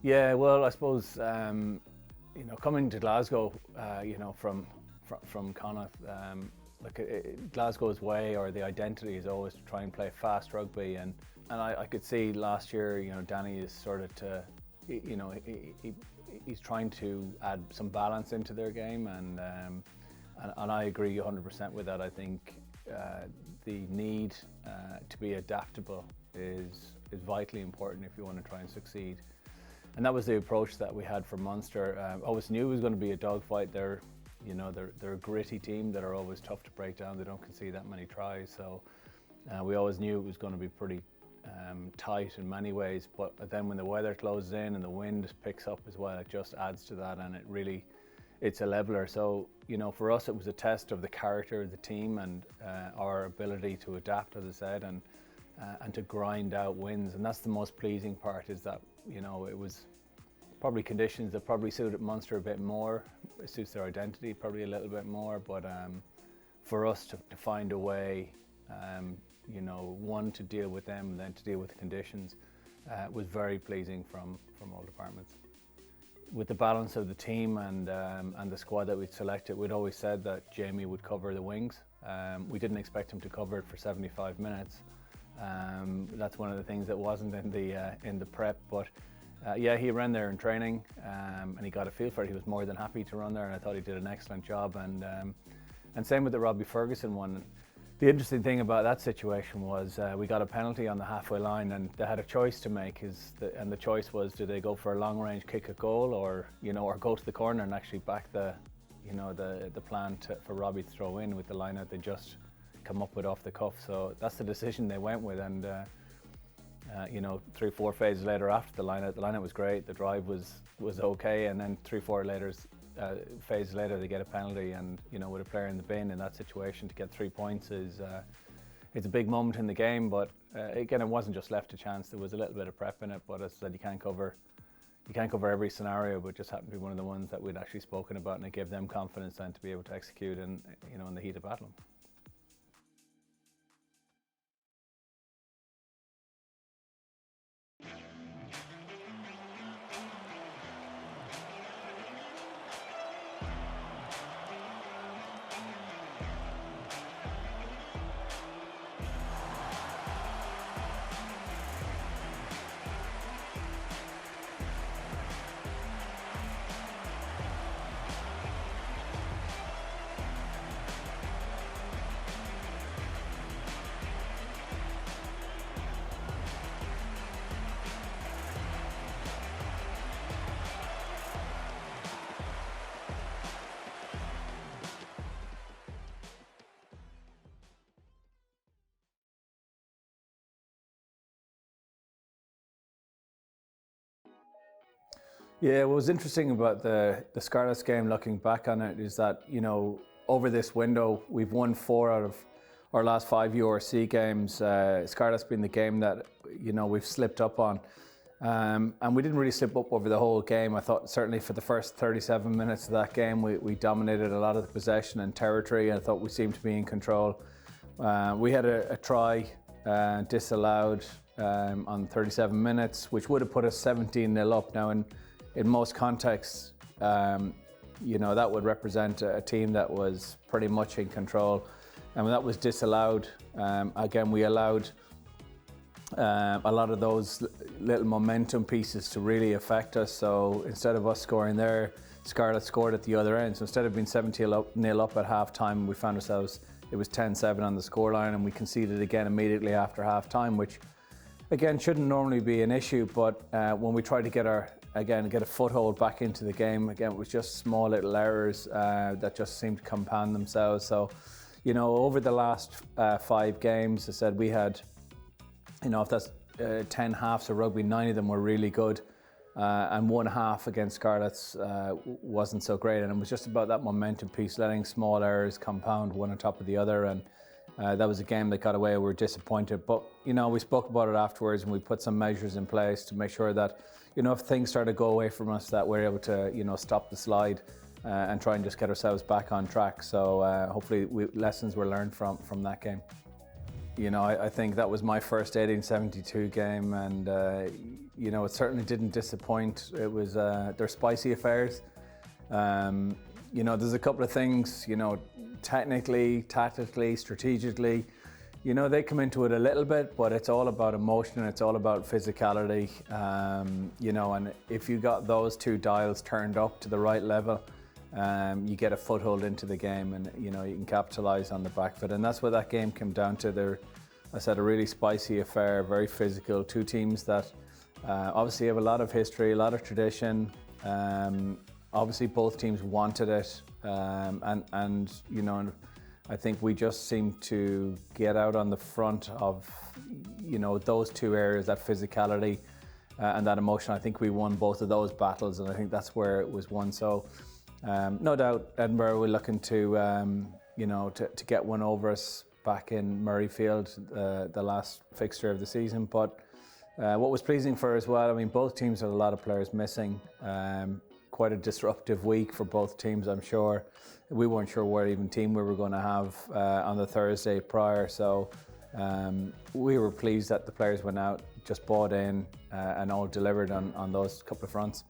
Yeah, well, I suppose coming to Glasgow, from Connacht, Glasgow's way or the identity is always to try and play fast rugby, and I could see last year, Danny is sort of he's trying to add some balance into their game, and I agree 100% with that. I think the need to be adaptable is vitally important if you want to try and succeed. And that was the approach that we had for Munster. I always knew it was going to be a dogfight. They're a gritty team that are always tough to break down. They don't concede that many tries, so we always knew it was going to be pretty tight in many ways. But then when the weather closes in and the wind picks up as well, it just adds to that, and it's a leveler. So for us, it was a test of the character of the team and our ability to adapt, as I said, and to grind out wins. And that's the most pleasing part, is that it was probably conditions that probably suited Munster a bit more. It suits their identity probably a little bit more, but for us to find a way, one, to deal with them and then to deal with the conditions was very pleasing from all departments. With the balance of the team and the squad that we'd selected, we'd always said that Jamie would cover the wings. We didn't expect him to cover it for 75 minutes. That's one of the things that wasn't in the prep, but he ran there in training, and he got a feel for it. He was more than happy to run there, and I thought he did an excellent job. And same with the Robbie Ferguson one. The interesting thing about that situation was we got a penalty on the halfway line, and they had a choice to make. And the choice was, do they go for a long range kick at goal, or go to the corner and actually back the plan for Robbie to throw in with the line out they just come up with off the cuff. So that's the decision they went with, and 3-4 phases later after the line out was great, the drive was okay, and then 3-4 phases later they get a penalty, and with a player in the bin in that situation, to get 3 points it's a big moment in the game. But again, it wasn't just left to chance. There was a little bit of prep in it, but as I said, you can't cover every scenario, but just happened to be one of the ones that we'd actually spoken about, and it gave them confidence then to be able to execute in the heat of battle. Yeah, what was interesting about the Scarlets game, looking back on it, is that, over this window, we've won 4 out of our last 5 URC games. Scarlets been the game that, we've slipped up on. And we didn't really slip up over the whole game. I thought certainly for the first 37 minutes of that game, we dominated a lot of the possession and territory, and I thought we seemed to be in control. We had a try disallowed on 37 minutes, which would have put us 17-0 up. Now, in most contexts, that would represent a team that was pretty much in control. And when that was disallowed, again, we allowed a lot of those little momentum pieces to really affect us. So instead of us scoring there, Scarlet scored at the other end. So instead of being 17-0 up at half time, we found ourselves, it was 10-7 on the scoreline, and we conceded again immediately after half time, which again shouldn't normally be an issue. But when we tried to get a foothold back into the game, again, it was just small little errors that just seemed to compound themselves. So, over the last 5 games, I said we had, if that's 10 halves of rugby, 9 of them were really good, and 1 half against Scarlets wasn't so great. And it was just about that momentum piece, letting small errors compound one on top of the other. And that was a game that got away. We were disappointed, but we spoke about it afterwards, and we put some measures in place to make sure that, if things started to go away from us, that we're able to, stop the slide and try and just get ourselves back on track. So hopefully lessons were learned from that game. I think that was my first 1872 game, and you know, it certainly didn't disappoint. It was they're spicy affairs. You know, there's a couple of things, you know, technically, tactically, strategically, you know, they come into it a little bit, but it's all about emotion and it's all about physicality. You know, and if you got those two dials turned up to the right level, you get a foothold into the game, and you know, you can capitalise on the back of it. And that's what that game came down to. They're, I said, a really spicy affair, very physical. Two teams that obviously have a lot of history, a lot of tradition. Obviously, both teams wanted it, and you know, I think we just seemed to get out on the front of, you know, those two areas, that physicality and that emotion. I think we won both of those battles, and I think that's where it was won. So, no doubt, Edinburgh were looking to, you know, to get one over us back in Murrayfield, the last fixture of the season. But what was pleasing for as well, I mean, both teams had a lot of players missing. Quite a disruptive week for both teams, I'm sure. We weren't sure what even team we were going to have on the Thursday prior, so we were pleased that the players went out, just bought in and all delivered on those couple of fronts.